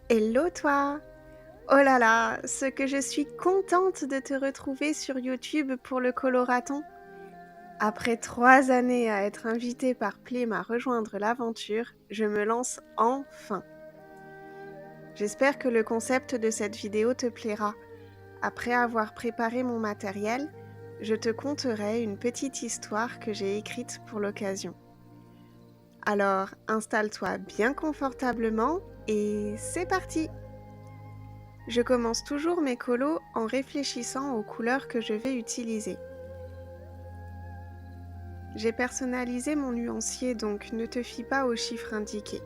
Hello toi! Oh là là, ce que je suis contente de te retrouver sur YouTube pour le coloraton. Après 3 années à être invitée par Plim à rejoindre l'aventure, je me lance enfin. J'espère que le concept de cette vidéo te plaira. Après avoir préparé mon matériel, je te conterai une petite histoire que j'ai écrite pour l'occasion. Alors, installe-toi bien confortablement et c'est parti! Je commence toujours mes colos en réfléchissant aux couleurs que je vais utiliser. J'ai personnalisé mon nuancier, donc ne te fie pas aux chiffres indiqués.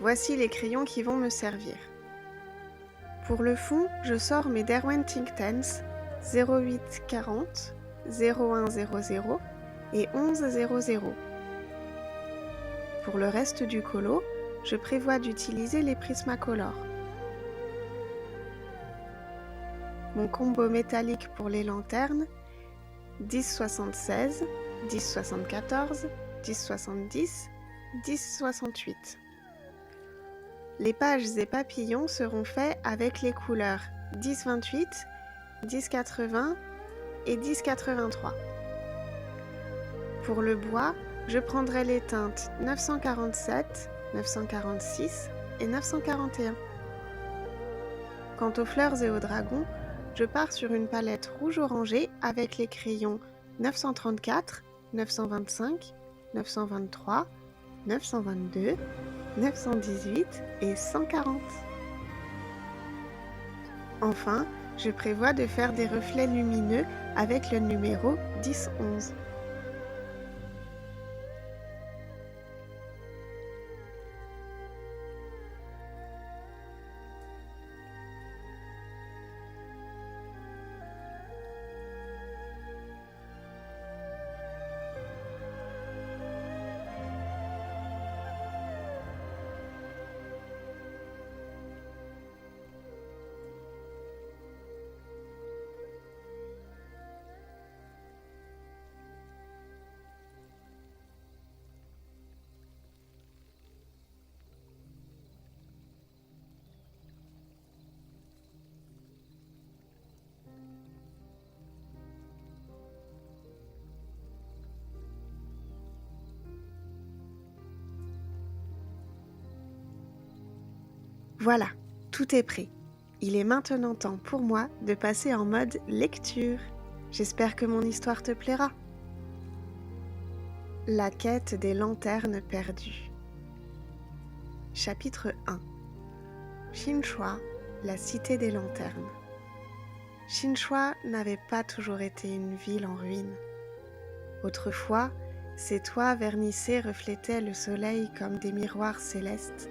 Voici les crayons qui vont me servir. Pour le fond, je sors mes Derwent Inktense 0840, 0100 et 1100. Pour le reste du colo, je prévois d'utiliser les Prismacolor. Mon combo métallique pour les lanternes 1076, 1074, 1070, 1068. Les pages et papillons seront faits avec les couleurs 1028, 1080 et 1083. Pour le bois, je prendrai les teintes 947, 946 et 941. Quant aux fleurs et aux dragons, je pars sur une palette rouge-orangé avec les crayons 934, 925, 923, 922, 918 et 140. Enfin, je prévois de faire des reflets lumineux avec le numéro 1011. Voilà, tout est prêt. Il est maintenant temps pour moi de passer en mode lecture. J'espère que mon histoire te plaira. La quête des lanternes perdues. Chapitre 1. Chinchua, la cité des lanternes. Chinchua n'avait pas toujours été une ville en ruine. Autrefois, ses toits vernissés reflétaient le soleil comme des miroirs célestes,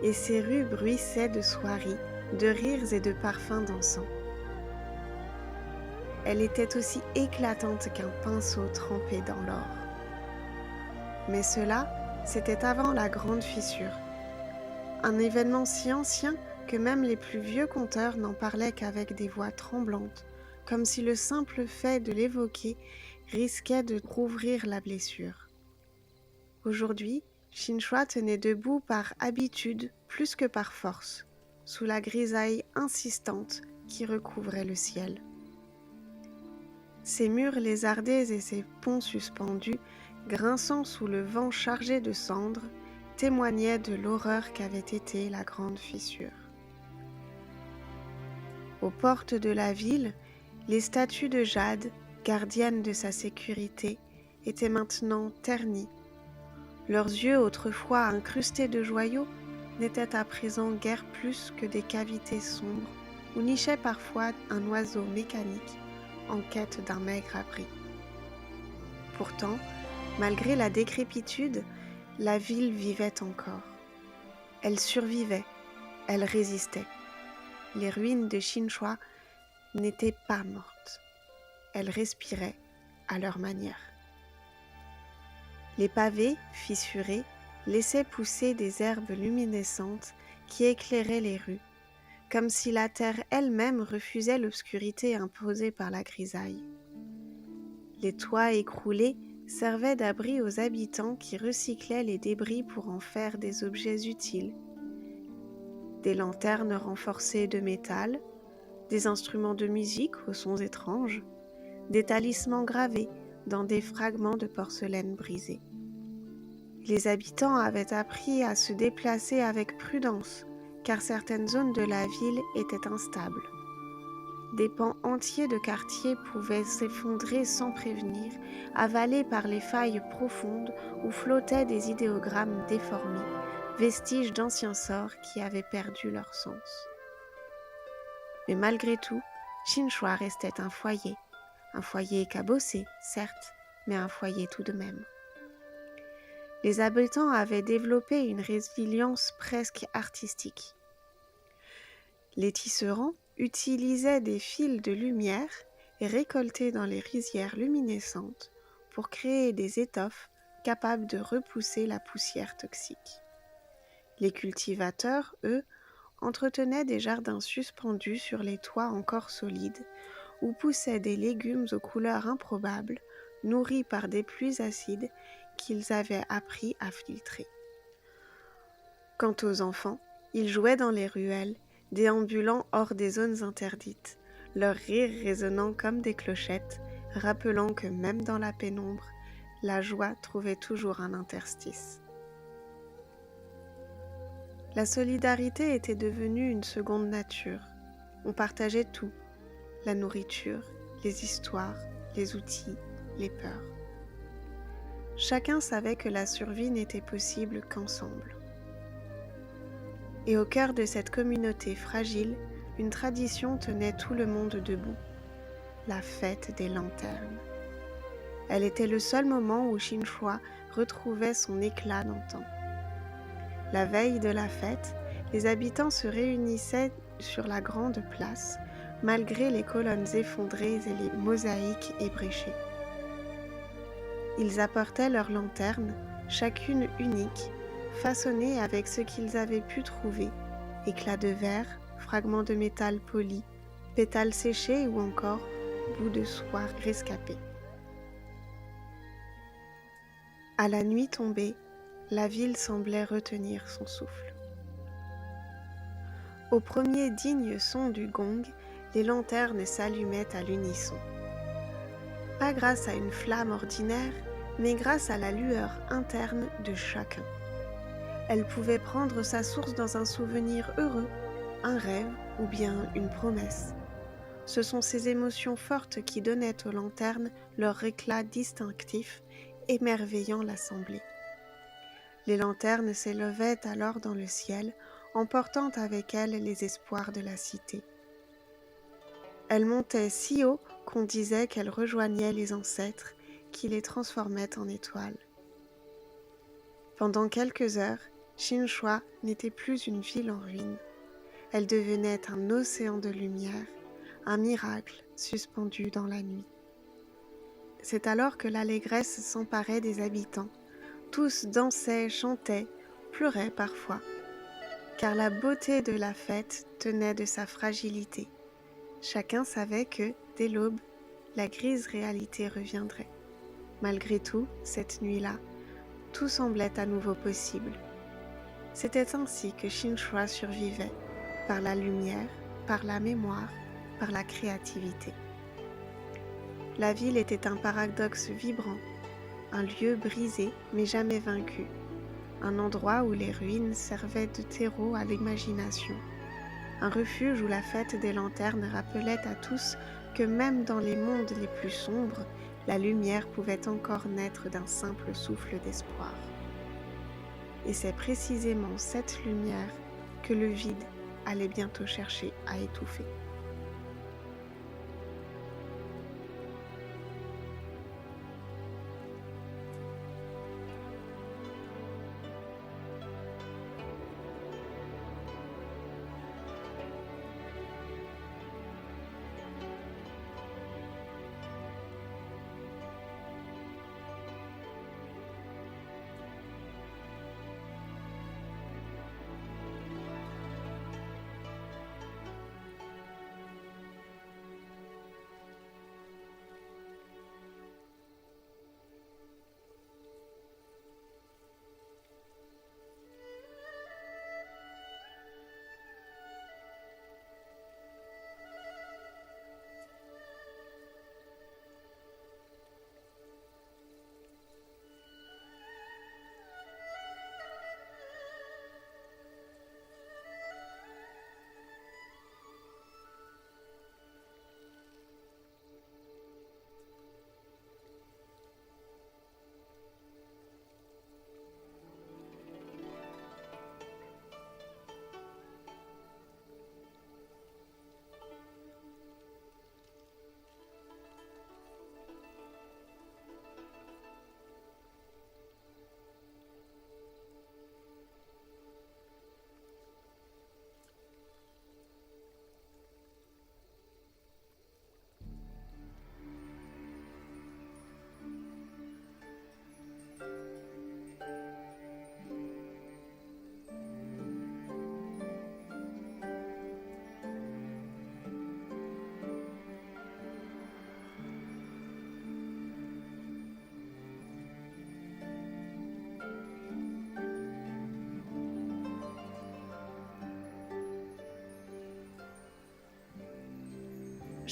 et ses rues bruissaient de soieries, de rires et de parfums d'encens. Elle était aussi éclatante qu'un pinceau trempé dans l'or. Mais cela, c'était avant la grande fissure. Un événement si ancien que même les plus vieux conteurs n'en parlaient qu'avec des voix tremblantes, comme si le simple fait de l'évoquer risquait de rouvrir la blessure. Aujourd'hui, Chinchua tenait debout par habitude plus que par force, sous la grisaille insistante qui recouvrait le ciel. Ses murs lézardés et ses ponts suspendus, grinçant sous le vent chargé de cendres, témoignaient de l'horreur qu'avait été la grande fissure. Aux portes de la ville, les statues de jade, gardiennes de sa sécurité, étaient maintenant ternies. Leurs yeux, autrefois incrustés de joyaux, n'étaient à présent guère plus que des cavités sombres où nichait parfois un oiseau mécanique en quête d'un maigre abri. Pourtant, malgré la décrépitude, la ville vivait encore. Elle survivait, elle résistait. Les ruines de Chinchua n'étaient pas mortes. Elles respiraient à leur manière. Les pavés, fissurés, laissaient pousser des herbes luminescentes qui éclairaient les rues, comme si la terre elle-même refusait l'obscurité imposée par la grisaille. Les toits écroulés servaient d'abri aux habitants qui recyclaient les débris pour en faire des objets utiles. Des lanternes renforcées de métal, des instruments de musique aux sons étranges, des talismans gravés dans des fragments de porcelaine brisée. Les habitants avaient appris à se déplacer avec prudence, car certaines zones de la ville étaient instables. Des pans entiers de quartiers pouvaient s'effondrer sans prévenir, avalés par les failles profondes où flottaient des idéogrammes déformés, vestiges d'anciens sorts qui avaient perdu leur sens. Mais malgré tout, Chinchua restait un foyer cabossé, certes, mais un foyer tout de même. Les habitants avaient développé une résilience presque artistique. Les tisserands utilisaient des fils de lumière récoltés dans les rizières luminescentes pour créer des étoffes capables de repousser la poussière toxique. Les cultivateurs, eux, entretenaient des jardins suspendus sur les toits encore solides où poussaient des légumes aux couleurs improbables, nourris par des pluies acides qu'ils avaient appris à filtrer. Quant aux enfants, ils jouaient dans les ruelles, déambulant hors des zones interdites, leur rire résonnant comme des clochettes, rappelant que même dans la pénombre, la joie trouvait toujours un interstice. La solidarité était devenue une seconde nature. On partageait tout, la nourriture, les histoires, les outils, les peurs. Chacun savait que la survie n'était possible qu'ensemble. Et au cœur de cette communauté fragile, une tradition tenait tout le monde debout, la fête des lanternes. Elle était le seul moment où Chinchua retrouvait son éclat d'antan. La veille de la fête, les habitants se réunissaient sur la grande place, malgré les colonnes effondrées et les mosaïques ébréchées. Ils apportaient leurs lanternes, chacune unique, façonnée avec ce qu'ils avaient pu trouver, éclats de verre, fragments de métal poli, pétales séchés ou encore bouts de soie rescapés. À la nuit tombée, la ville semblait retenir son souffle. Au premier digne son du gong, les lanternes s'allumaient à l'unisson. Pas grâce à une flamme ordinaire, mais grâce à la lueur interne de chacun. Elle pouvait prendre sa source dans un souvenir heureux, un rêve ou bien une promesse. Ce sont ces émotions fortes qui donnaient aux lanternes leur éclat distinctif, émerveillant l'assemblée. Les lanternes s'élevaient alors dans le ciel, emportant avec elles les espoirs de la cité. Elles montaient si haut qu'on disait qu'elles rejoignaient les ancêtres qui les transformaient en étoiles. Pendant quelques heures, Chinchua n'était plus une ville en ruine. Elle devenait un océan de lumière, un miracle suspendu dans la nuit. C'est alors que l'allégresse s'emparait des habitants. Tous dansaient, chantaient, pleuraient parfois, car la beauté de la fête tenait de sa fragilité. Chacun savait que, dès l'aube, la grise réalité reviendrait. Malgré tout, cette nuit-là, tout semblait à nouveau possible. C'était ainsi que Chinchua survivait, par la lumière, par la mémoire, par la créativité. La ville était un paradoxe vibrant, un lieu brisé mais jamais vaincu, un endroit où les ruines servaient de terreau à l'imagination, un refuge où la fête des lanternes rappelait à tous que même dans les mondes les plus sombres, la lumière pouvait encore naître d'un simple souffle d'espoir. Et c'est précisément cette lumière que le vide allait bientôt chercher à étouffer.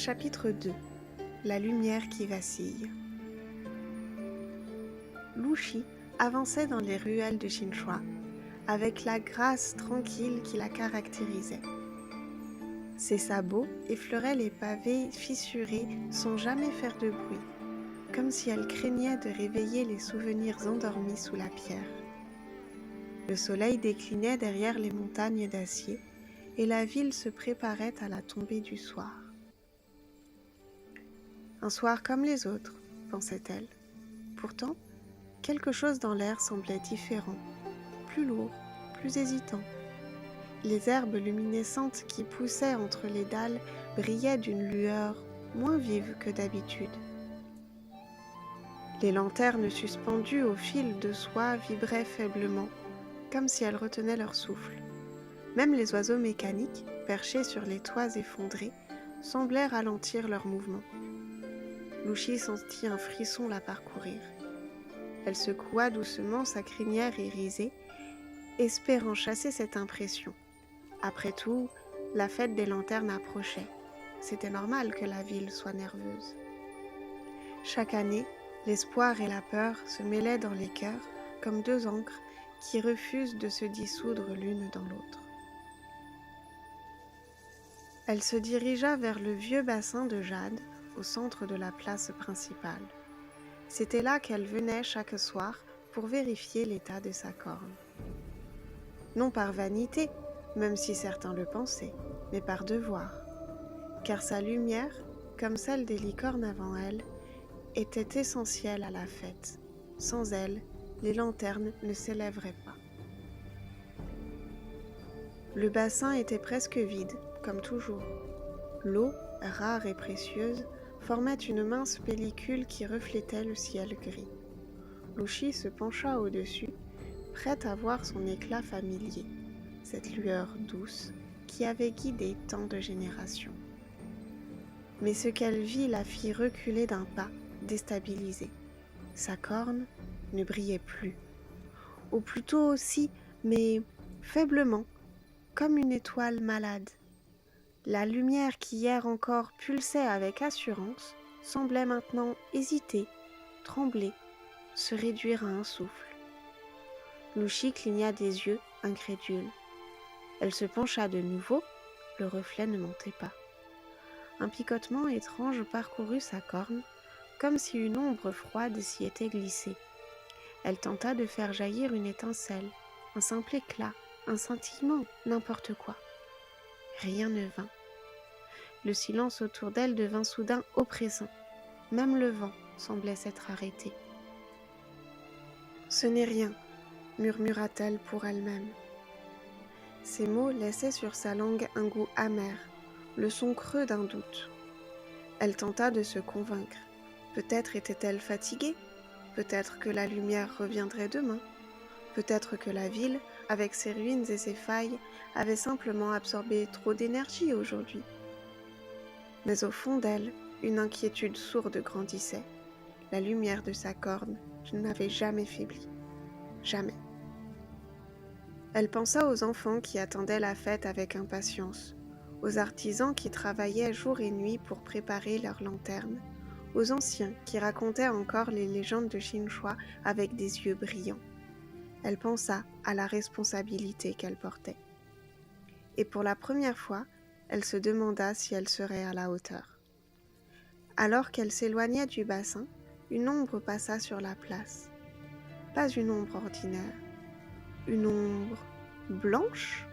Chapitre 2. La lumière qui vacille. Lushi avançait dans les ruelles de Shinchua, avec la grâce tranquille qui la caractérisait. Ses sabots effleuraient les pavés fissurés sans jamais faire de bruit, comme si elle craignait de réveiller les souvenirs endormis sous la pierre. Le soleil déclinait derrière les montagnes d'acier, et la ville se préparait à la tombée du soir. Un soir comme les autres, pensait-elle. Pourtant, quelque chose dans l'air semblait différent, plus lourd, plus hésitant. Les herbes luminescentes qui poussaient entre les dalles brillaient d'une lueur moins vive que d'habitude. Les lanternes suspendues au fil de soie vibraient faiblement, comme si elles retenaient leur souffle. Même les oiseaux mécaniques, perchés sur les toits effondrés, semblaient ralentir leur mouvement. Lushi sentit un frisson la parcourir. Elle secoua doucement sa crinière irisée, espérant chasser cette impression. Après tout, la fête des lanternes approchait. C'était normal que la ville soit nerveuse. Chaque année, l'espoir et la peur se mêlaient dans les cœurs comme deux encres qui refusent de se dissoudre l'une dans l'autre. Elle se dirigea vers le vieux bassin de jade au centre de la place principale. C'était là qu'elle venait chaque soir pour vérifier l'état de sa corne. Non par vanité, même si certains le pensaient, mais par devoir. Car sa lumière, comme celle des licornes avant elle, était essentielle à la fête. Sans elle, les lanternes ne s'élèveraient pas. Le bassin était presque vide, comme toujours. L'eau, rare et précieuse, formait une mince pellicule qui reflétait le ciel gris. Lushi se pencha au-dessus, prête à voir son éclat familier, cette lueur douce qui avait guidé tant de générations. Mais ce qu'elle vit la fit reculer d'un pas, déstabilisée. Sa corne ne brillait plus. Ou plutôt aussi, mais faiblement, comme une étoile malade. La lumière qui hier encore pulsait avec assurance semblait maintenant hésiter, trembler, se réduire à un souffle. Lushi cligna des yeux, incrédule. Elle se pencha de nouveau, le reflet ne montait pas. Un picotement étrange parcourut sa corne, comme si une ombre froide s'y était glissée. Elle tenta de faire jaillir une étincelle, un simple éclat, un scintillement, n'importe quoi. Rien ne vint. Le silence autour d'elle devint soudain oppressant. Même le vent semblait s'être arrêté. « Ce n'est rien », murmura-t-elle pour elle-même. Ces mots laissaient sur sa langue un goût amer, le son creux d'un doute. Elle tenta de se convaincre. Peut-être était-elle fatiguée, peut-être que la lumière reviendrait demain, peut-être que la ville, avec ses ruines et ses failles, avait simplement absorbé trop d'énergie aujourd'hui. Mais au fond d'elle, une inquiétude sourde grandissait. La lumière de sa corne n'avait jamais faibli. Jamais. Elle pensa aux enfants qui attendaient la fête avec impatience, aux artisans qui travaillaient jour et nuit pour préparer leurs lanternes, aux anciens qui racontaient encore les légendes de Shinchua avec des yeux brillants. Elle pensa à la responsabilité qu'elle portait. Et pour la première fois, elle se demanda si elle serait à la hauteur. Alors qu'elle s'éloignait du bassin, une ombre passa sur la place. Pas une ombre ordinaire, une ombre blanche.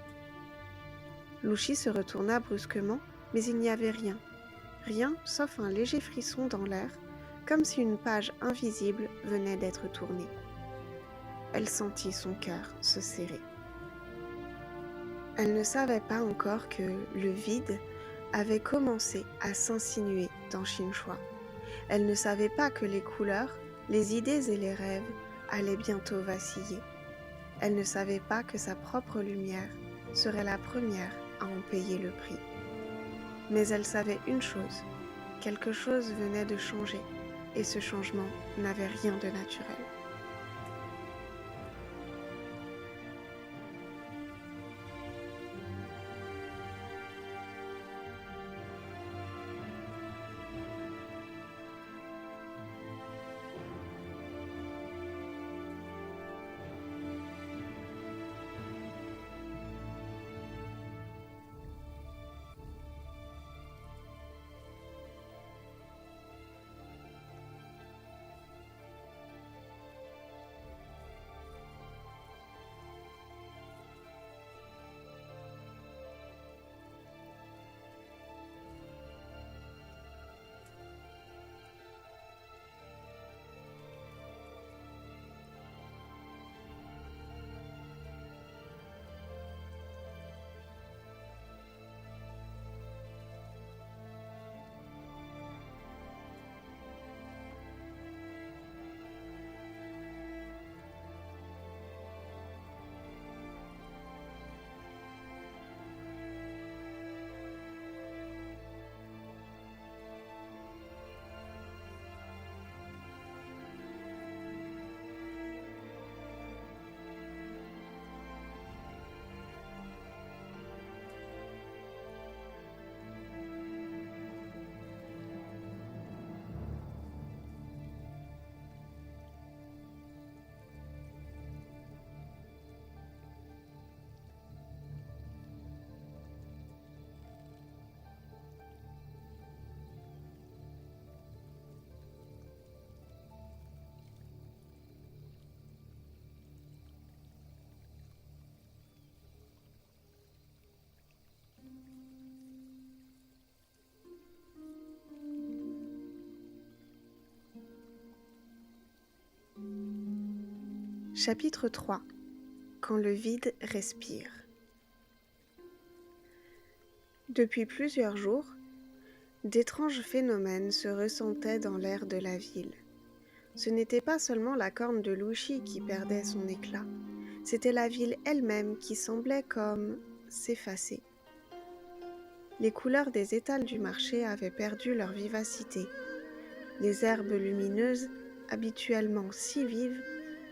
Lushi se retourna brusquement, mais il n'y avait rien. Rien sauf un léger frisson dans l'air, comme si une page invisible venait d'être tournée. Elle sentit son cœur se serrer. Elle ne savait pas encore que le vide avait commencé à s'insinuer dans Shinchua. Elle ne savait pas que les couleurs, les idées et les rêves allaient bientôt vaciller. Elle ne savait pas que sa propre lumière serait la première à en payer le prix. Mais elle savait une chose, quelque chose venait de changer, et ce changement n'avait rien de naturel. Chapitre 3. Quand le vide respire. Depuis plusieurs jours, d'étranges phénomènes se ressentaient dans l'air de la ville. Ce n'était pas seulement la corne de Louchi qui perdait son éclat, c'était la ville elle-même qui semblait comme s'effacer. Les couleurs des étals du marché avaient perdu leur vivacité. Les herbes lumineuses, habituellement si vives,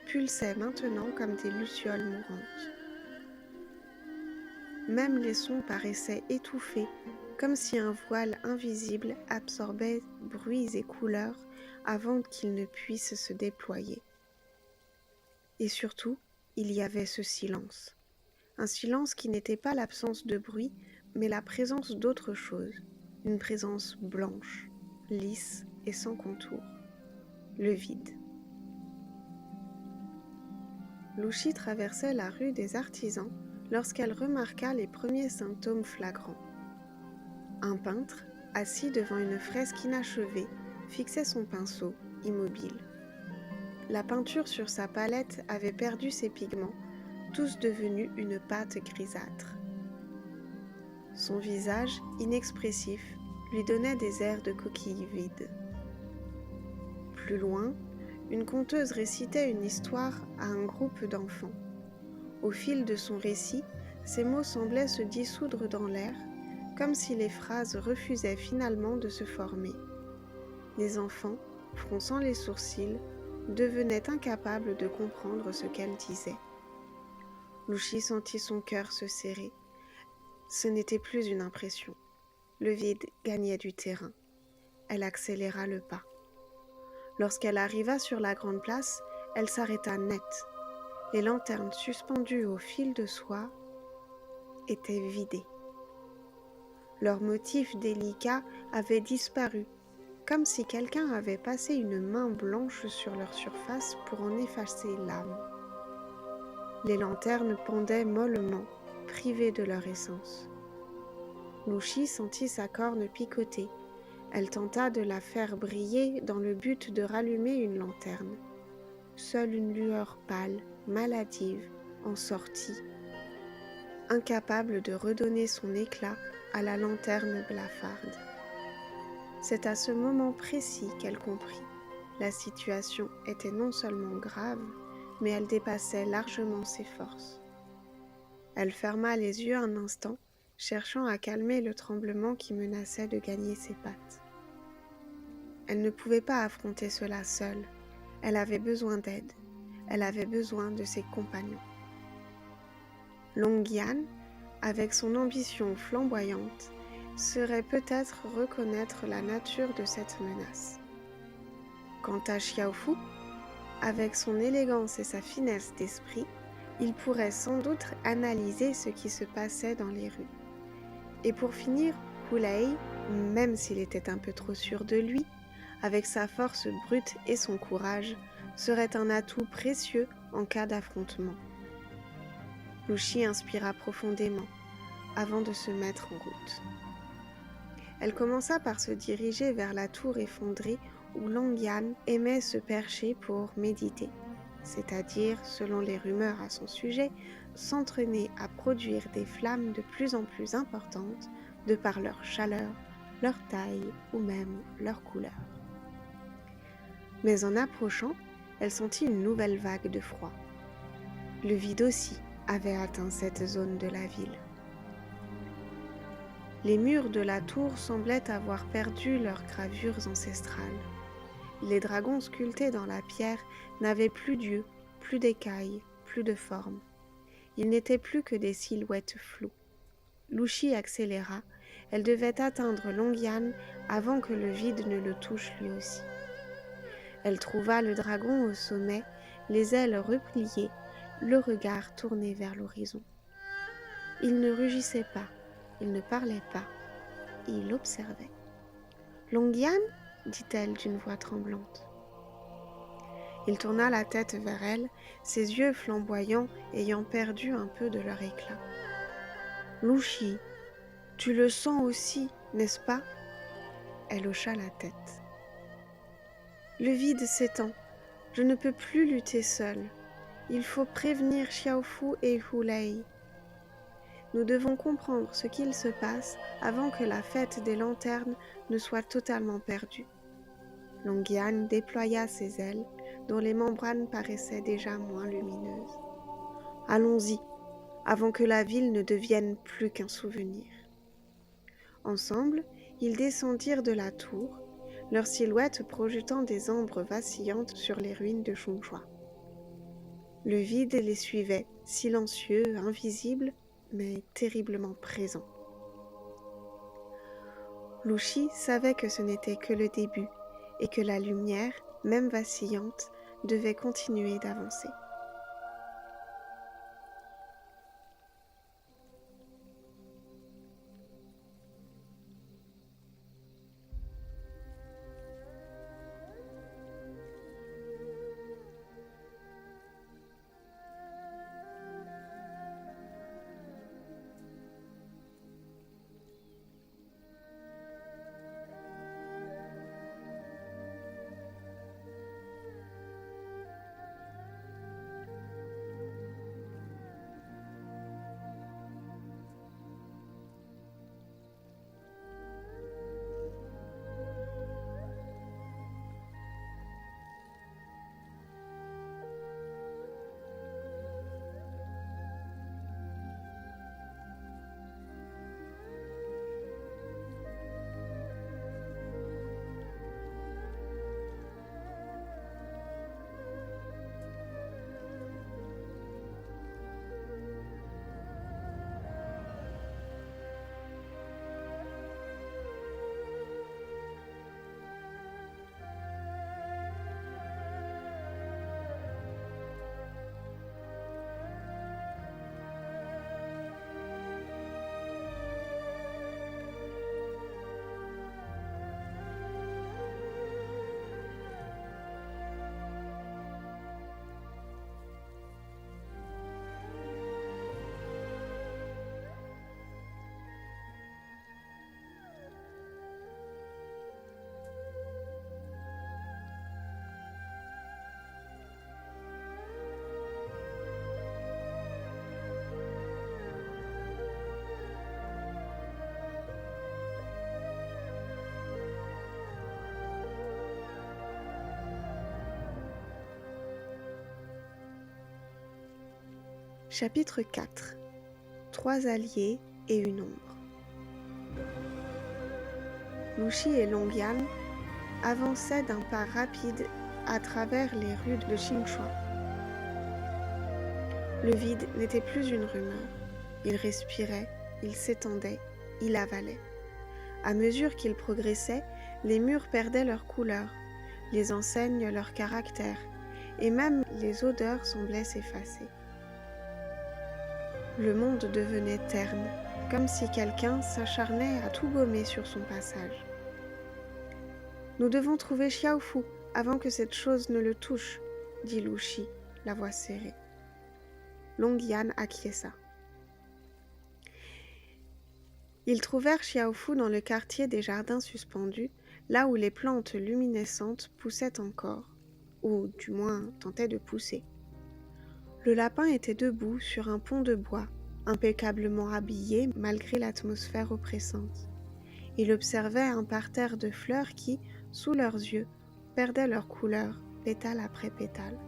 pulsaient maintenant comme des lucioles mourantes. Même les sons paraissaient étouffés, comme si un voile invisible absorbait bruits et couleurs avant qu'ils ne puissent se déployer. Et surtout, il y avait ce silence. Un silence qui n'était pas l'absence de bruit, mais la présence d'autre chose, une présence blanche, lisse et sans contour, le vide. Louchi traversait la rue des Artisans lorsqu'elle remarqua les premiers symptômes flagrants. Un peintre, assis devant une fresque inachevée, fixait son pinceau, immobile. La peinture sur sa palette avait perdu ses pigments, tous devenus une pâte grisâtre. Son visage, inexpressif, lui donnait des airs de coquille vide. Plus loin, une conteuse récitait une histoire à un groupe d'enfants. Au fil de son récit, ses mots semblaient se dissoudre dans l'air, comme si les phrases refusaient finalement de se former. Les enfants, fronçant les sourcils, devenaient incapables de comprendre ce qu'elle disait. Louchi sentit son cœur se serrer. Ce n'était plus une impression. Le vide gagnait du terrain. Elle accéléra le pas. Lorsqu'elle arriva sur la grande place, elle s'arrêta net. Les lanternes suspendues au fil de soie étaient vidées. Leurs motifs délicats avaient disparu, comme si quelqu'un avait passé une main blanche sur leur surface pour en effacer l'âme. Les lanternes pendaient mollement, privées de leur essence. Louchi sentit sa corne picoter. Elle tenta de la faire briller dans le but de rallumer une lanterne. Seule une lueur pâle, maladive, en sortit, incapable de redonner son éclat à la lanterne blafarde. C'est à ce moment précis qu'elle comprit. La situation était non seulement grave, mais elle dépassait largement ses forces. Elle ferma les yeux un instant, cherchant à calmer le tremblement qui menaçait de gagner ses pattes. Elle ne pouvait pas affronter cela seule. Elle avait besoin d'aide. Elle avait besoin de ses compagnons. Longyan, avec son ambition flamboyante, saurait peut-être reconnaître la nature de cette menace. Quant à Xiaofu, avec son élégance et sa finesse d'esprit, il pourrait sans doute analyser ce qui se passait dans les rues. Et pour finir, Hu Lei, même s'il était un peu trop sûr de lui, avec sa force brute et son courage, serait un atout précieux en cas d'affrontement. Louchi inspira profondément, avant de se mettre en route. Elle commença par se diriger vers la tour effondrée où Longyan aimait se percher pour méditer, c'est-à-dire, selon les rumeurs à son sujet, s'entraîner à produire des flammes de plus en plus importantes de par leur chaleur, leur taille ou même leur couleur. Mais en approchant, elle sentit une nouvelle vague de froid. Le vide aussi avait atteint cette zone de la ville. Les murs de la tour semblaient avoir perdu leurs gravures ancestrales. Les dragons sculptés dans la pierre n'avaient plus d'yeux, plus d'écailles, plus de forme. Ils n'étaient plus que des silhouettes floues. Louchi accéléra. Elle devait atteindre Longyan avant que le vide ne le touche lui aussi. Elle trouva le dragon au sommet, les ailes repliées, le regard tourné vers l'horizon. Il ne rugissait pas, il ne parlait pas, il observait. « Longyan » dit-elle d'une voix tremblante. Il tourna la tête vers elle, ses yeux flamboyants ayant perdu un peu de leur éclat. « Louchi, tu le sens aussi, n'est-ce pas ?» Elle hocha la tête. « Le vide s'étend, je ne peux plus lutter seule. Il faut prévenir Xiaofu et Hu Lei. Nous devons comprendre ce qu'il se passe avant que la fête des lanternes ne soit totalement perdue. Longyan déploya ses ailes, dont les membranes paraissaient déjà moins lumineuses. Allons-y, avant que la ville ne devienne plus qu'un souvenir. Ensemble, ils descendirent de la tour, leurs silhouettes projetant des ombres vacillantes sur les ruines de Chongshui. Le vide les suivait, silencieux, invisible, mais terriblement présent. Lu Shi savait que ce n'était que le début et que la lumière, même vacillante, devait continuer d'avancer. Chapitre 4. 3 alliés et une ombre. Lu Shi et Longyan avançaient d'un pas rapide à travers les rues de Chongshui. Le vide n'était plus une rumeur. Il respirait, il s'étendait, il avalait. À mesure qu'ils progressaient, les murs perdaient leur couleur, les enseignes leur caractère, et même les odeurs semblaient s'effacer. Le monde devenait terne, comme si quelqu'un s'acharnait à tout gommer sur son passage. Nous devons trouver Xiaofu avant que cette chose ne le touche, dit Lu Shi, la voix serrée. Longyan acquiesça. Ils trouvèrent Xiaofu dans le quartier des jardins suspendus, là où les plantes luminescentes poussaient encore, ou du moins tentaient de pousser. Le lapin était debout sur un pont de bois, impeccablement habillé malgré l'atmosphère oppressante. Il observait un parterre de fleurs qui, sous leurs yeux, perdaient leur couleur, pétale après pétale.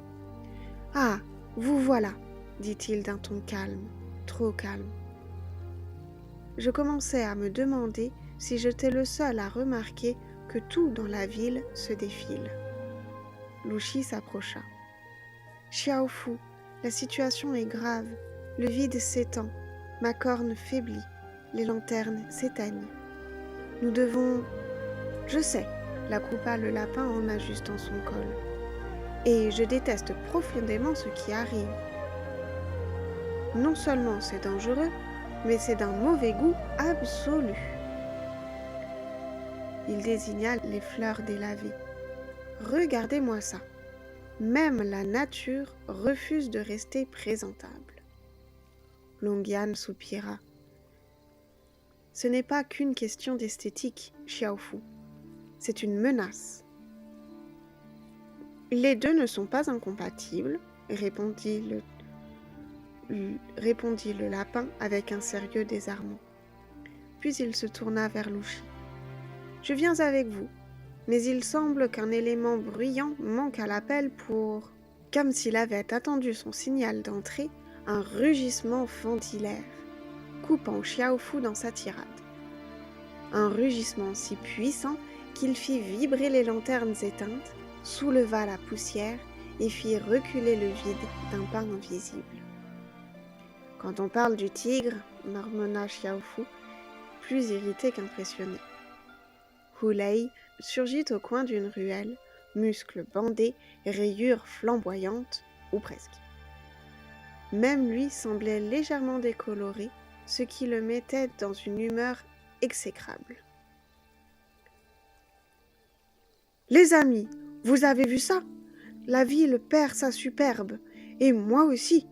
« Ah, vous voilà !» dit-il d'un ton calme, trop calme. Je commençais à me demander si j'étais le seul à remarquer que tout dans la ville se défile. Lu Shi s'approcha. « Xiaofu, la situation est grave, le vide s'étend, ma corne faiblit, les lanternes s'éteignent. Nous devons... » « Je sais, » la coupa le lapin en ajustant son col. « Et je déteste profondément ce qui arrive. Non seulement c'est dangereux, mais c'est d'un mauvais goût absolu. » Il désigna les fleurs délavées. « Regardez-moi ça. Même la nature refuse de rester présentable. » Longyan soupira. « Ce n'est pas qu'une question d'esthétique, Xiaofu. C'est une menace. » « Les deux ne sont pas incompatibles, » répondit le lapin avec un sérieux désarmant. Puis il se tourna vers Louchi. « Je viens avec vous, mais il semble qu'un élément bruyant manque à l'appel pour… » Comme s'il avait attendu son signal d'entrée, un rugissement fendit l'air, coupant Xiaofu dans sa tirade. Un rugissement si puissant qu'il fit vibrer les lanternes éteintes, souleva la poussière et fit reculer le vide d'un pas invisible. « Quand on parle du tigre, marmonna Xiaofu, plus irrité qu'impressionné. Hu Lei surgit au coin d'une ruelle, muscles bandés, rayures flamboyantes, ou presque. Même lui semblait légèrement décoloré, ce qui le mettait dans une humeur exécrable. « Les amis, vous avez vu ça? La ville perd sa superbe, et moi aussi !»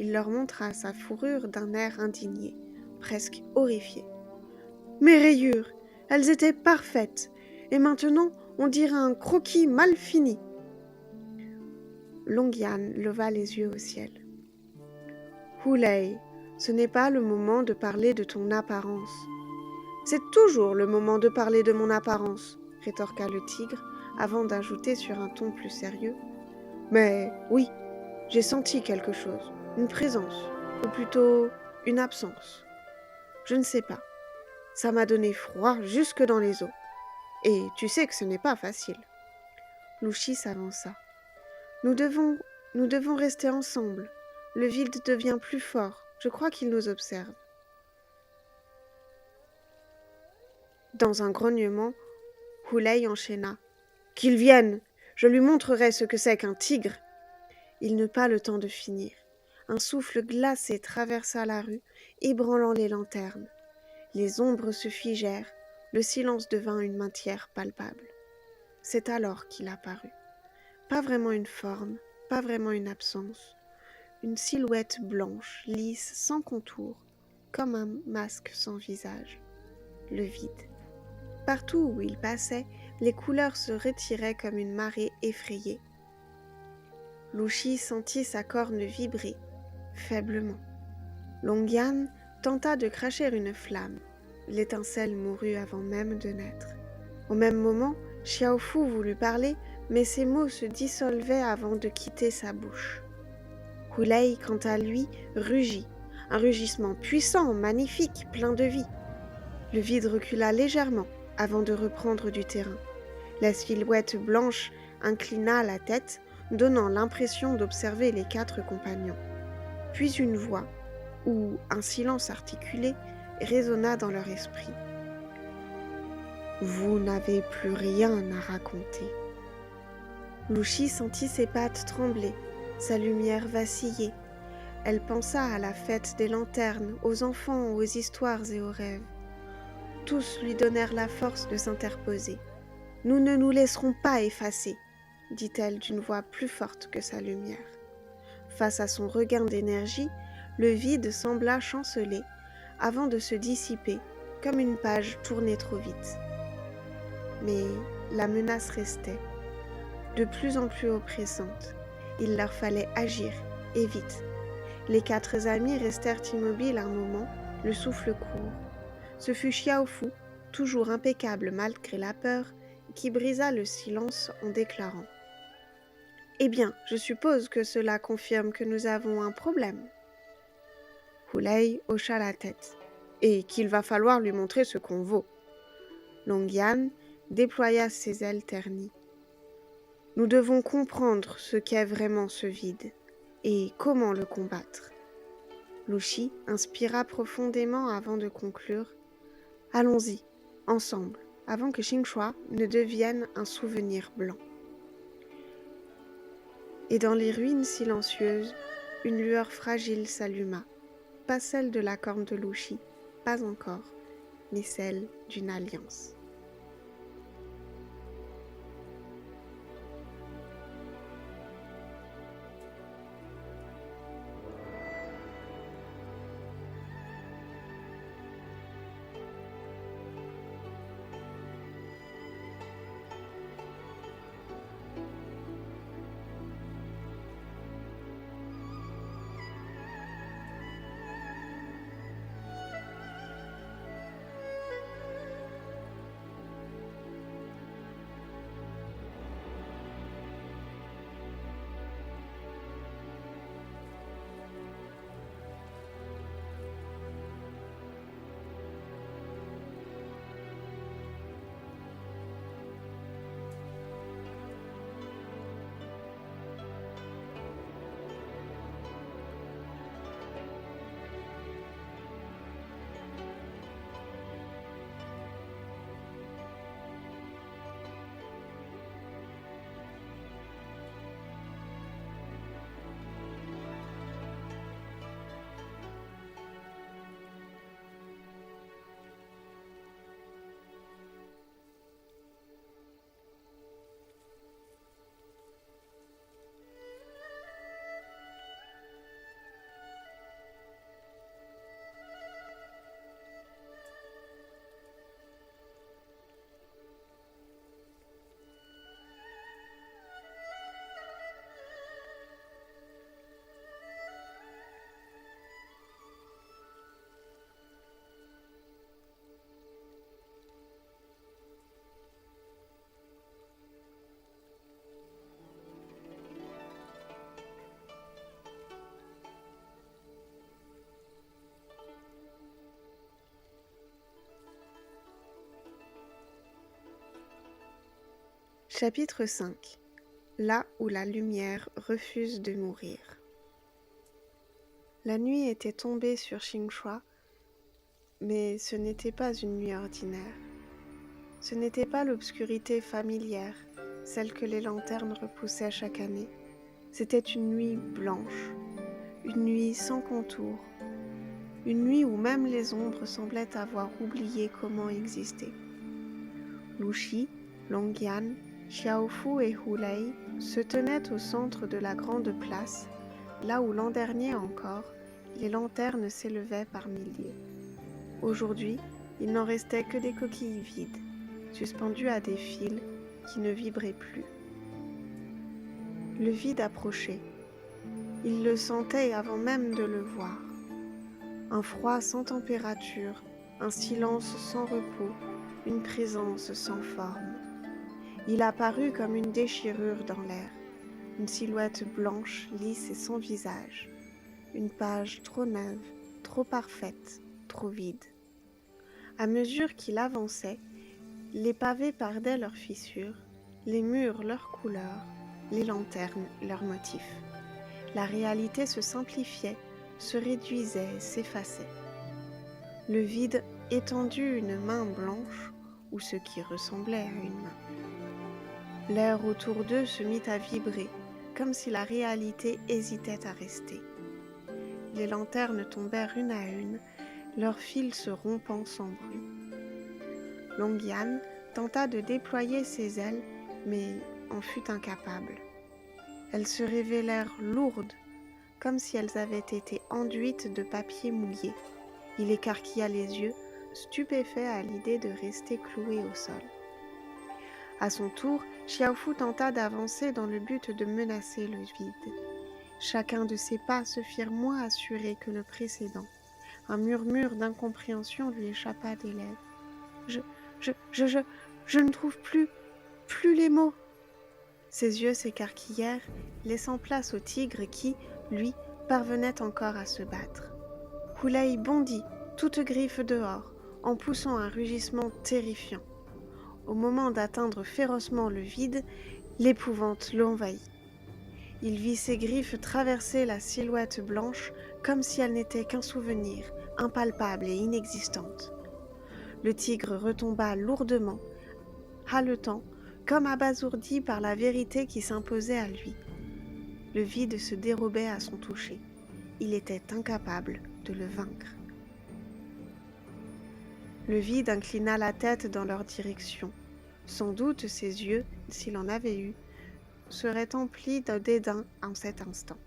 Il leur montra sa fourrure d'un air indigné, presque horrifié. « Mes rayures, elles étaient parfaites, et maintenant on dirait un croquis mal fini. » Longyan leva les yeux au ciel. « Hu Lei, ce n'est pas le moment de parler de ton apparence. »« C'est toujours le moment de parler de mon apparence, » rétorqua le tigre, avant d'ajouter sur un ton plus sérieux. « Mais oui, j'ai senti quelque chose, une présence, ou plutôt une absence. Je ne sais pas. Ça m'a donné froid jusque dans les os. Et tu sais que ce n'est pas facile. » Louchi s'avança. Nous devons rester ensemble. Le vide devient plus fort. Je crois qu'il nous observe. » Dans un grognement, Hu Lei enchaîna. « Qu'il vienne! Je lui montrerai ce que c'est qu'un tigre !» Il n'eut pas le temps de finir. Un souffle glacé traversa la rue, ébranlant les lanternes. Les ombres se figèrent, le silence devint une matière palpable. C'est alors qu'il apparut. Pas vraiment une forme, pas vraiment une absence. Une silhouette blanche, lisse, sans contour, comme un masque sans visage. Le vide. Partout où il passait, les couleurs se retiraient comme une marée effrayée. Louchi sentit sa corne vibrer, faiblement. Longyan tenta de cracher une flamme. L'étincelle mourut avant même de naître. Au même moment, Xiaofu voulut parler, mais ses mots se dissolvaient avant de quitter sa bouche. Hu Lei, quant à lui, rugit, un rugissement puissant, magnifique, plein de vie. Le vide recula légèrement avant de reprendre du terrain. La silhouette blanche inclina la tête, donnant l'impression d'observer les 4 compagnons. Puis une voix, ou un silence articulé, résonna dans leur esprit. « Vous n'avez plus rien à raconter. » Louchi sentit ses pattes trembler, sa lumière vaciller. Elle pensa à la fête des lanternes, aux enfants, aux histoires et aux rêves. Tous lui donnèrent la force de s'interposer. « Nous ne nous laisserons pas effacer, » dit-elle d'une voix plus forte que sa lumière. Face à son regain d'énergie, le vide sembla chanceler, avant de se dissiper, comme une page tournée trop vite. Mais la menace restait, de plus en plus oppressante. Il leur fallait agir, et vite. Les 4 amis restèrent immobiles un moment, le souffle court. Ce fut Xiaofu, toujours impeccable malgré la peur, qui brisa le silence en déclarant « Eh bien, je suppose que cela confirme que nous avons un problème. » Hu Lei hocha la tête. « Et qu'il va falloir lui montrer ce qu'on vaut. » Longyan déploya ses ailes ternies. « Nous devons comprendre ce qu'est vraiment ce vide, et comment le combattre. » Louchi inspira profondément avant de conclure. « Allons-y, ensemble, avant que Xingshua ne devienne un souvenir blanc. » Et dans les ruines silencieuses, une lueur fragile s'alluma, pas celle de la corne de Louchi, pas encore, mais celle d'une alliance. Chapitre 5. Là où la lumière refuse de mourir. La nuit était tombée sur Xingxua, mais ce n'était pas une nuit ordinaire. Ce n'était pas l'obscurité familière, celle que les lanternes repoussaient chaque année. C'était une nuit blanche, une nuit sans contour, une nuit où même les ombres semblaient avoir oublié comment exister. Luxi, Longyan, Xiaofu et Hulei se tenaient au centre de la grande place, là où l'an dernier encore, les lanternes s'élevaient par milliers. Aujourd'hui, il n'en restait que des coquilles vides, suspendues à des fils qui ne vibraient plus. Le vide approchait. Il le sentait avant même de le voir. Un froid sans température, un silence sans repos, une présence sans forme. Il apparut comme une déchirure dans l'air, une silhouette blanche, lisse et sans visage, une page trop neuve, trop parfaite, trop vide. À mesure qu'il avançait, les pavés perdaient leurs fissures, les murs leurs couleurs, les lanternes leurs motifs. La réalité se simplifiait, se réduisait, s'effaçait. Le vide étendit une main blanche ou ce qui ressemblait à une main. L'air autour d'eux se mit à vibrer, comme si la réalité hésitait à rester. Les lanternes tombèrent une à une, leurs fils se rompant sans bruit. Longyan tenta de déployer ses ailes, mais en fut incapable. Elles se révélèrent lourdes, comme si elles avaient été enduites de papier mouillé. Il écarquilla les yeux, stupéfait à l'idée de rester cloué au sol. À son tour, Xiaofu tenta d'avancer dans le but de menacer le vide. Chacun de ses pas se firent moins assurés que le précédent. Un murmure d'incompréhension lui échappa des lèvres. Je ne trouve plus les mots. Ses yeux s'écarquillèrent, laissant place au tigre qui, lui, parvenait encore à se battre. Hulei bondit, toute griffe dehors, en poussant un rugissement terrifiant. Au moment d'atteindre férocement le vide, l'épouvante l'envahit. Il vit ses griffes traverser la silhouette blanche comme si elle n'était qu'un souvenir, impalpable et inexistante. Le tigre retomba lourdement, haletant, comme abasourdi par la vérité qui s'imposait à lui. Le vide se dérobait à son toucher. Il était incapable de le vaincre. Le vide inclina la tête dans leur direction. Sans doute ses yeux, s'il en avait eu, seraient emplis de dédain en cet instant.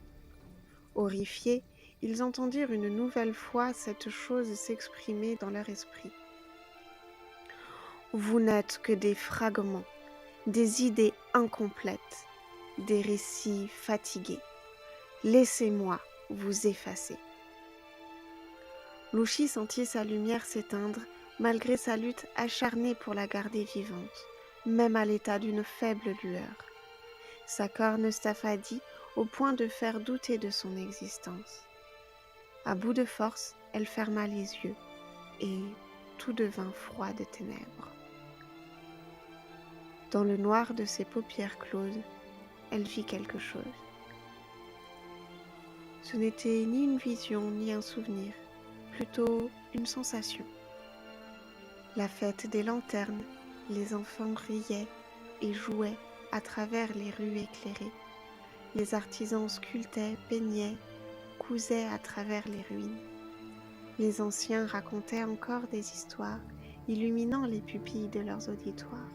Horrifiés, ils entendirent une nouvelle fois cette chose s'exprimer dans leur esprit. Vous n'êtes que des fragments, des idées incomplètes, des récits fatigués. Laissez-moi vous effacer. Luxi sentit sa lumière s'éteindre, malgré sa lutte acharnée pour la garder vivante, même à l'état d'une faible lueur. Sa corne s'affadit au point de faire douter de son existence. À bout de force, elle ferma les yeux, et tout devint froid de ténèbres. Dans le noir de ses paupières closes, elle vit quelque chose. Ce n'était ni une vision ni un souvenir, plutôt une sensation. La fête des lanternes, les enfants riaient et jouaient à travers les rues éclairées. Les artisans sculptaient, peignaient, cousaient à travers les ruines. Les anciens racontaient encore des histoires, illuminant les pupilles de leurs auditoires.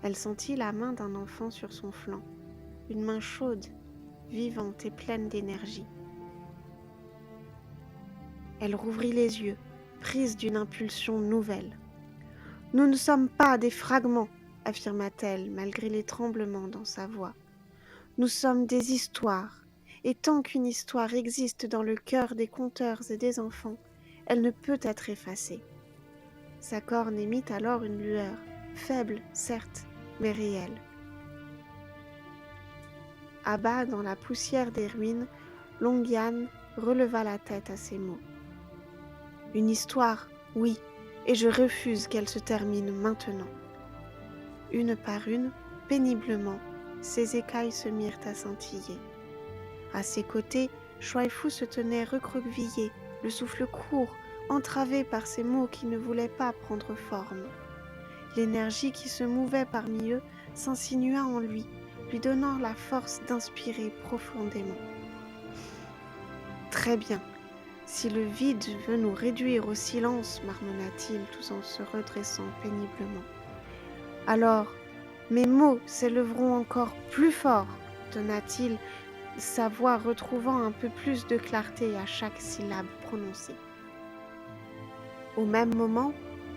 Elle sentit la main d'un enfant sur son flanc, une main chaude, vivante et pleine d'énergie. Elle rouvrit les yeux, prise d'une impulsion nouvelle. « Nous ne sommes pas des fragments », affirma-t-elle malgré les tremblements dans sa voix. « Nous sommes des histoires, et tant qu'une histoire existe dans le cœur des conteurs et des enfants, elle ne peut être effacée. » Sa corne émit alors une lueur, faible certes, mais réelle. À bas dans la poussière des ruines, Longyan releva la tête à ces mots. Une histoire, oui, et je refuse qu'elle se termine maintenant. une par une, péniblement, ses écailles se mirent à scintiller. À ses côtés, Shuaifu se tenait recroquevillé, le souffle court, entravé par ces mots qui ne voulaient pas prendre forme. L'énergie qui se mouvait parmi eux s'insinua en lui, lui donnant la force d'inspirer profondément. Très bien, si le vide veut nous réduire au silence, marmonna-t-il tout en se redressant péniblement. Alors, mes mots s'élèveront encore plus fort, donna-t-il, sa voix retrouvant un peu plus de clarté à chaque syllabe prononcée. Au même moment,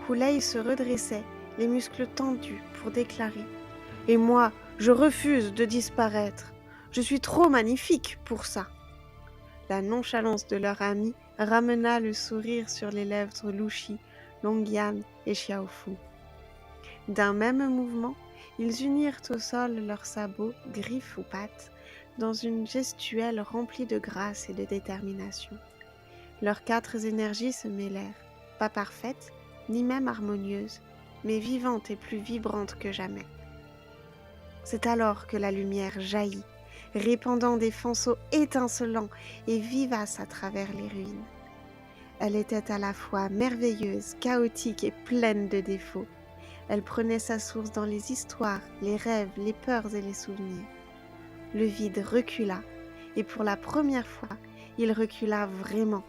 Hulei se redressait, les muscles tendus, pour déclarer « Et moi, je refuse de disparaître. Je suis trop magnifique pour ça. » La nonchalance de leur ami ramena le sourire sur les lèvres Lushi, Longyan et Xiaofu. D'un même mouvement, ils unirent au sol leurs sabots, griffes ou pattes, dans une gestuelle remplie de grâce et de détermination. Leurs 4 énergies se mêlèrent, pas parfaites, ni même harmonieuses, mais vivantes et plus vibrantes que jamais. C'est alors que la lumière jaillit, répandant des faisceaux étincelants et vivaces à travers les ruines. Elle était à la fois merveilleuse, chaotique et pleine de défauts. Elle prenait sa source dans les histoires, les rêves, les peurs et les souvenirs. Le vide recula, et pour la première fois, il recula vraiment.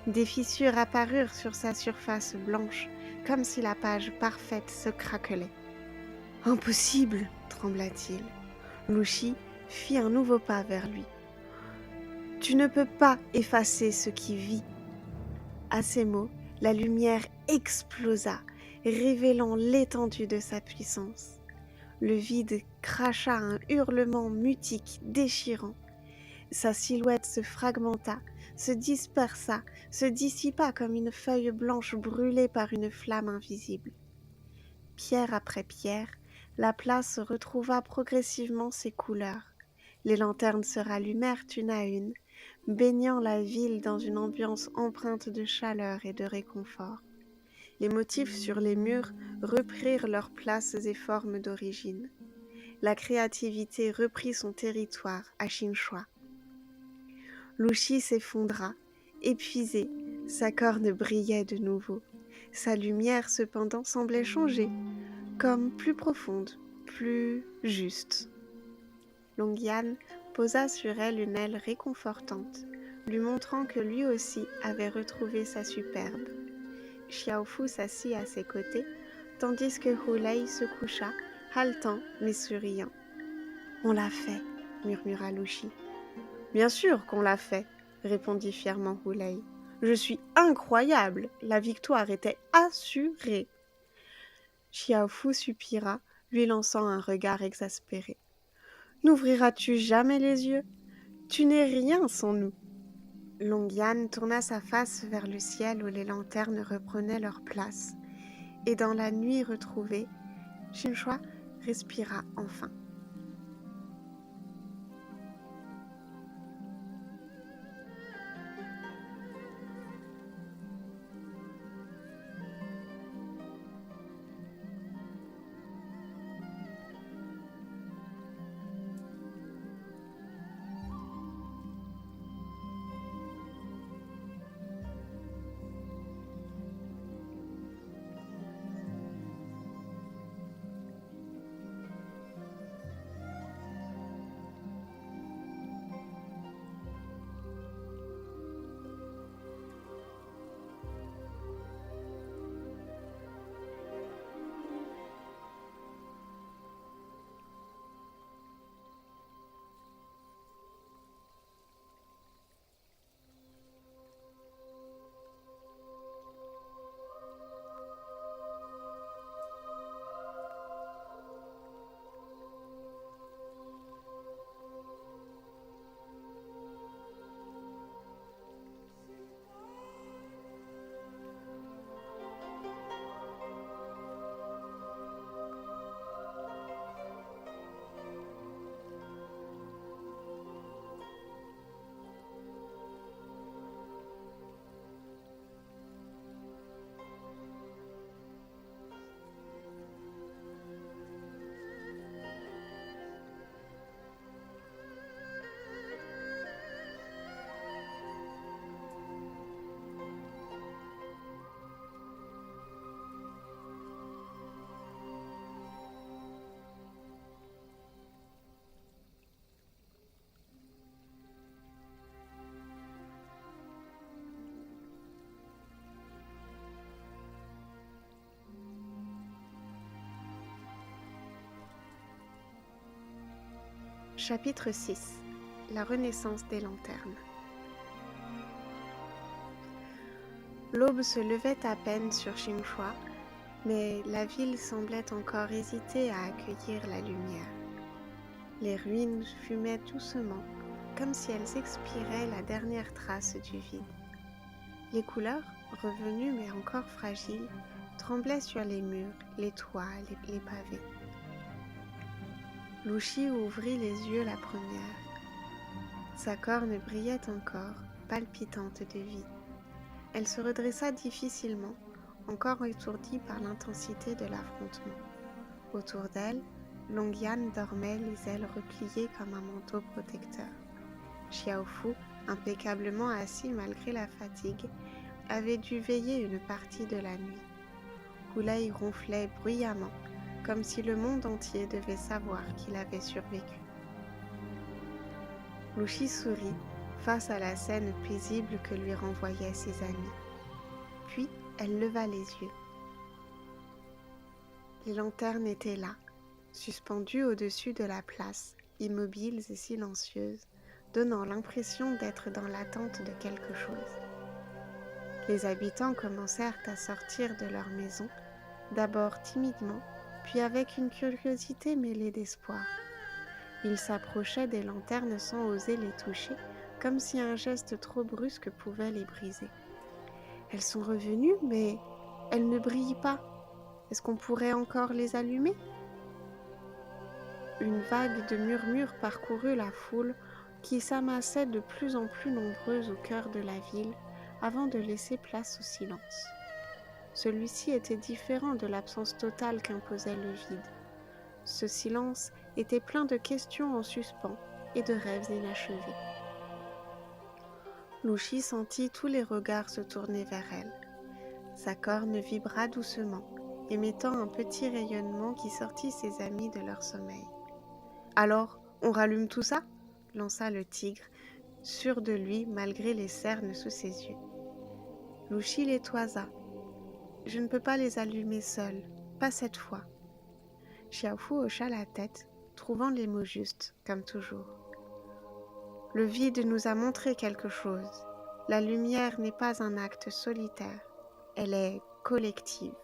Des fissures apparurent sur sa surface blanche, comme si la page parfaite se craquelait. « Impossible !» trembla-t-il. Lushi fit un nouveau pas vers lui. « Tu ne peux pas effacer ce qui vit. » À ces mots, la lumière explosa, révélant l'étendue de sa puissance. Le vide cracha un hurlement mutique, déchirant. Sa silhouette se fragmenta, se dispersa, se dissipa comme une feuille blanche brûlée par une flamme invisible. Pierre après pierre, la place retrouva progressivement ses couleurs. Les lanternes se rallumèrent une à une, baignant la ville dans une ambiance empreinte de chaleur et de réconfort. Les motifs sur les murs reprirent leurs places et formes d'origine. La créativité reprit son territoire à Shinshui. Lushi s'effondra, épuisé, sa corne brillait de nouveau. Sa lumière cependant semblait changer, comme plus profonde, plus juste. Longyan posa sur elle une aile réconfortante, lui montrant que lui aussi avait retrouvé sa superbe. Xiaofu s'assit à ses côtés, tandis que Hulei se coucha, haletant mais souriant. « On l'a fait, » murmura Lushi. « Bien sûr qu'on l'a fait, » répondit fièrement Hulei. « Je suis incroyable, la victoire était assurée. » Xiaofu soupira, lui lançant un regard exaspéré. « N'ouvriras-tu jamais les yeux? Tu n'es rien sans nous. » Longyan tourna sa face vers le ciel où les lanternes reprenaient leur place, et dans la nuit retrouvée, Shinshui respira enfin. Chapitre 6. La renaissance des lanternes. L'aube se levait à peine sur Xinghua, mais la ville semblait encore hésiter à accueillir la lumière. Les ruines fumaient doucement, comme si elles expiraient la dernière trace du vide. Les couleurs, revenues mais encore fragiles, tremblaient sur les murs, les toits, les pavés. Lushi ouvrit les yeux la première. Sa corne brillait encore, palpitante de vie. Elle se redressa difficilement, encore étourdie par l'intensité de l'affrontement. Autour d'elle, Longyan dormait les ailes repliées comme un manteau protecteur. Xiaofu, impeccablement assis malgré la fatigue, avait dû veiller une partie de la nuit. Hulei ronflait bruyamment, comme si le monde entier devait savoir qu'il avait survécu. Lushi sourit face à la scène paisible que lui renvoyaient ses amis. Puis, elle leva les yeux. Les lanternes étaient là, suspendues au-dessus de la place, immobiles et silencieuses, donnant l'impression d'être dans l'attente de quelque chose. Les habitants commencèrent à sortir de leur maison, d'abord timidement, puis avec une curiosité mêlée d'espoir. Ils s'approchaient des lanternes sans oser les toucher, comme si un geste trop brusque pouvait les briser. Elles sont revenues, mais elles ne brillent pas. Est-ce qu'on pourrait encore les allumer ? Une vague de murmures parcourut la foule qui s'amassait de plus en plus nombreuse au cœur de la ville avant de laisser place au silence. Celui-ci était différent de l'absence totale qu'imposait le vide. Ce silence était plein de questions en suspens et de rêves inachevés. Lushi sentit tous les regards se tourner vers elle. Sa corne vibra doucement, émettant un petit rayonnement qui sortit ses amis de leur sommeil. « Alors, on rallume tout ça ?» lança le tigre, sûr de lui malgré les cernes sous ses yeux. Lushi les toisa. « Je ne peux pas les allumer seule, pas cette fois. » Xiaofu hocha la tête, trouvant les mots justes, comme toujours. « Le vide nous a montré quelque chose. La lumière n'est pas un acte solitaire, elle est collective. »«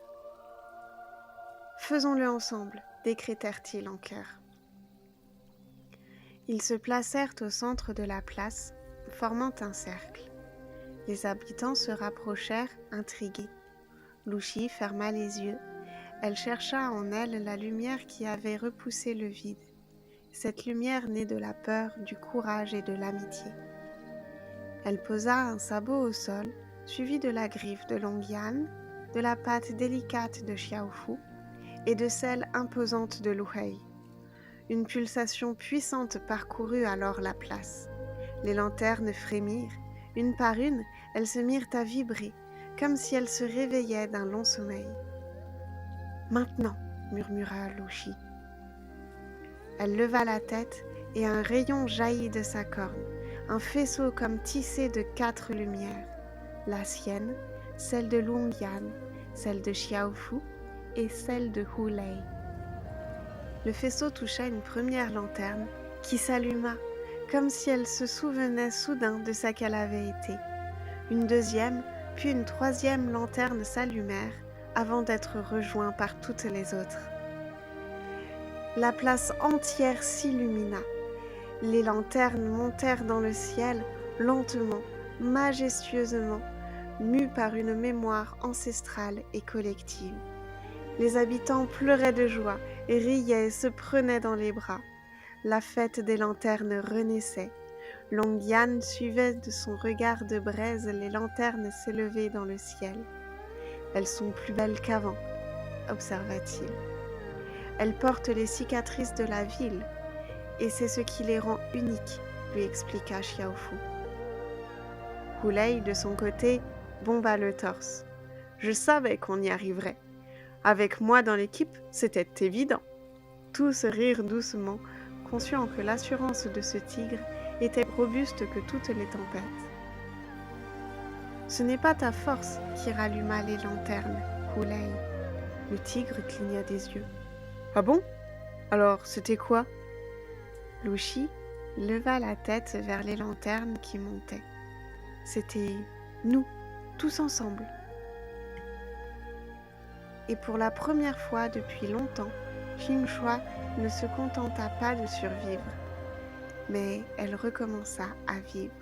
Faisons-le ensemble », décrétèrent-ils en chœur. Ils se placèrent au centre de la place, formant un cercle. Les habitants se rapprochèrent, intrigués. Lushi ferma les yeux. Elle chercha en elle la lumière qui avait repoussé le vide. Cette lumière née de la peur, du courage et de l'amitié. Elle posa un sabot au sol, suivi de la griffe de Longyan, de la patte délicate de Xiaofu et de celle imposante de Luhei. Une pulsation puissante parcourut alors la place. Les lanternes frémirent. Une par une, elles se mirent à vibrer, comme si elles se réveillaient d'un long sommeil. « Maintenant !» murmura Lushi. Elle leva la tête et un rayon jaillit de sa corne, un faisceau comme tissé de 4 lumières. La sienne, celle de Longyan, celle de Xiaofu et celle de Hulei. Le faisceau toucha une première lanterne qui s'alluma, comme si elle se souvenait soudain de ce qu'elle avait été. Une deuxième, puis une troisième lanterne s'allumèrent avant d'être rejoints par toutes les autres. La place entière s'illumina. Les lanternes montèrent dans le ciel lentement, majestueusement, mues par une mémoire ancestrale et collective. Les habitants pleuraient de joie et riaient et se prenaient dans les bras. La fête des lanternes renaissait. Longyan suivait de son regard de braise les lanternes s'élever dans le ciel. « Elles sont plus belles qu'avant », observa-t-il. « Elles portent les cicatrices de la ville, et c'est ce qui les rend uniques », lui expliqua Xiaofu. Hulei, de son côté, bomba le torse. « Je savais qu'on y arriverait. Avec moi dans l'équipe, c'était évident. » Tous rirent doucement, conscients que l'assurance de ce tigre était robuste que toutes les tempêtes. « Ce n'est pas ta force qui ralluma les lanternes, Hulei. » Le tigre cligna des yeux. « Ah bon ? Alors, c'était quoi ? » Lushi leva la tête vers les lanternes qui montaient. C'était nous, tous ensemble. Et pour la première fois depuis longtemps, Xingxua ne se contenta pas de survivre, mais elle recommença à vivre.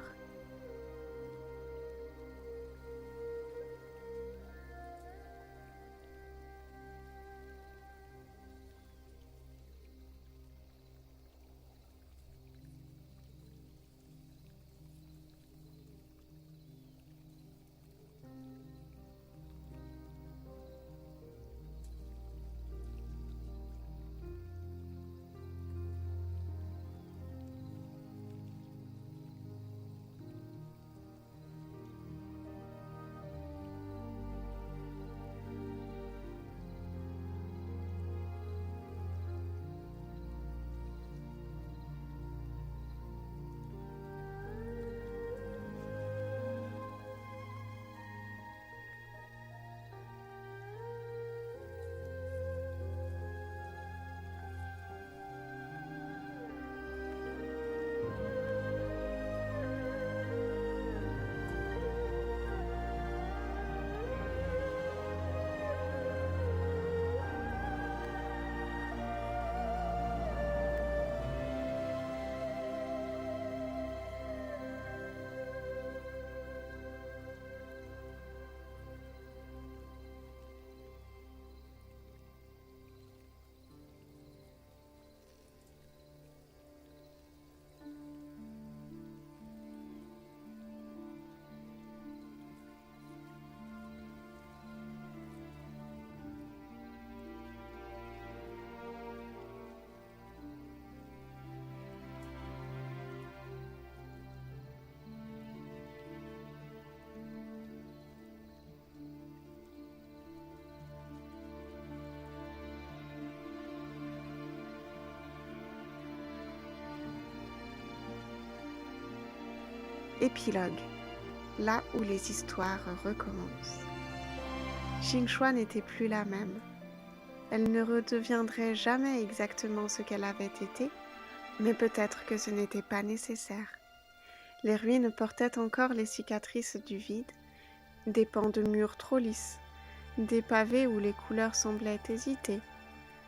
Épilogue, là où les histoires recommencent. Xingxua n'était plus la même. Elle ne redeviendrait jamais exactement ce qu'elle avait été, mais peut-être que ce n'était pas nécessaire. Les ruines portaient encore les cicatrices du vide, des pans de murs trop lisses, des pavés où les couleurs semblaient hésiter,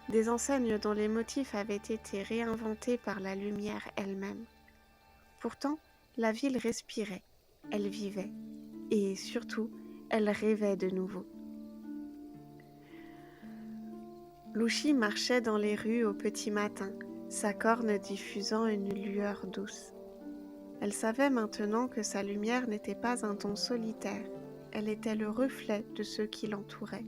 des enseignes dont les motifs avaient été réinventés par la lumière elle-même. Pourtant, la ville respirait, elle vivait, et surtout, elle rêvait de nouveau. Lushi marchait dans les rues au petit matin, sa corne diffusant une lueur douce. Elle savait maintenant que sa lumière n'était pas un ton solitaire, elle était le reflet de ceux qui l'entouraient.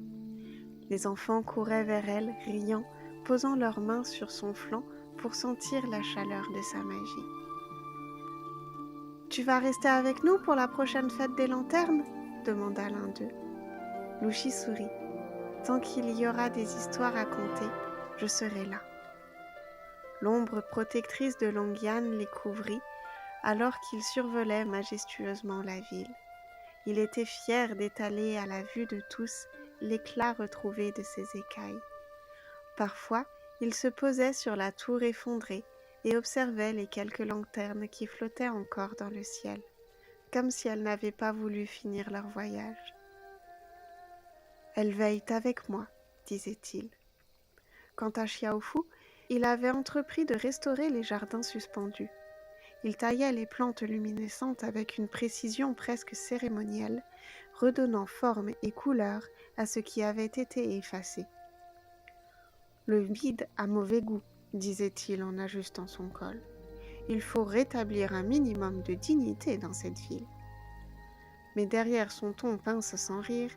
Les enfants couraient vers elle, riant, posant leurs mains sur son flanc pour sentir la chaleur de sa magie. « Tu vas rester avec nous pour la prochaine fête des lanternes ?» demanda l'un d'eux. Lushi sourit. « Tant qu'il y aura des histoires à conter, je serai là. » L'ombre protectrice de Longyan les couvrit alors qu'il survolait majestueusement la ville. Il était fier d'étaler à la vue de tous l'éclat retrouvé de ses écailles. Parfois, il se posait sur la tour effondrée et observait les quelques lanternes qui flottaient encore dans le ciel, comme si elles n'avaient pas voulu finir leur voyage. « Elles veillent avec moi, » disait-il. Quant à Xiaofu, il avait entrepris de restaurer les jardins suspendus. Il taillait les plantes luminescentes avec une précision presque cérémonielle, redonnant forme et couleur à ce qui avait été effacé. « Le vide a mauvais goût, » disait-il en ajustant son col. « Il faut rétablir un minimum de dignité dans cette ville. » Mais derrière son ton pince sans rire,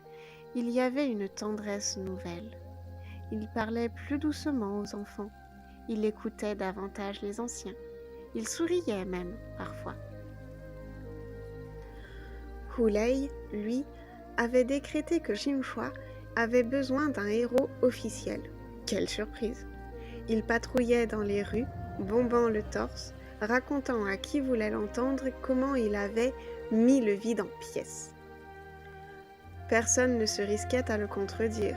il y avait une tendresse nouvelle. Il parlait plus doucement aux enfants, il écoutait davantage les anciens, il souriait même parfois. Hulei, lui, avait décrété que Xingxua avait besoin d'un héros officiel. Quelle surprise! Il patrouillait dans les rues, bombant le torse, racontant à qui voulait l'entendre comment il avait mis le vide en pièces. Personne ne se risquait à le contredire.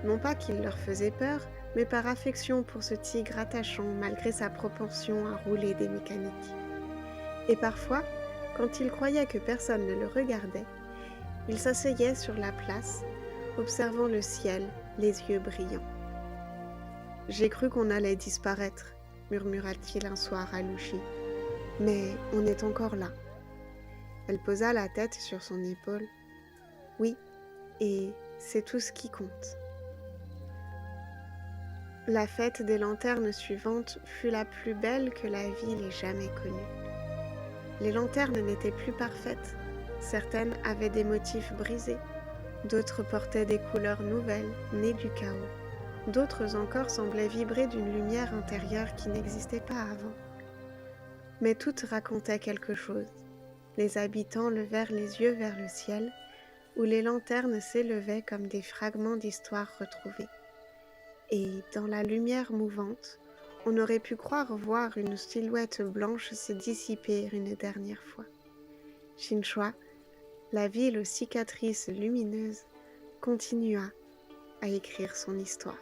Non pas qu'il leur faisait peur, mais par affection pour ce tigre attachant malgré sa propension à rouler des mécaniques. Et parfois, quand il croyait que personne ne le regardait, il s'asseyait sur la place, observant le ciel, les yeux brillants. « J'ai cru qu'on allait disparaître, » murmura-t-il un soir à Lucy. « Mais on est encore là. » Elle posa la tête sur son épaule. « Oui, et c'est tout ce qui compte. » La fête des lanternes suivante fut la plus belle que la ville ait jamais connue. Les lanternes n'étaient plus parfaites. Certaines avaient des motifs brisés, d'autres portaient des couleurs nouvelles, nées du chaos. D'autres encore semblaient vibrer d'une lumière intérieure qui n'existait pas avant. Mais toutes racontaient quelque chose. Les habitants levèrent les yeux vers le ciel, où les lanternes s'élevaient comme des fragments d'histoire retrouvés. Et dans la lumière mouvante, on aurait pu croire voir une silhouette blanche se dissiper une dernière fois. Chinchua, la ville aux cicatrices lumineuses, continua à écrire son histoire.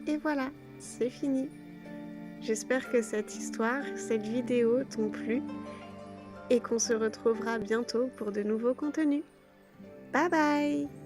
Et voilà, c'est fini. J'espère que cette histoire, cette vidéo t'ont plu et qu'on se retrouvera bientôt pour de nouveaux contenus. Bye bye!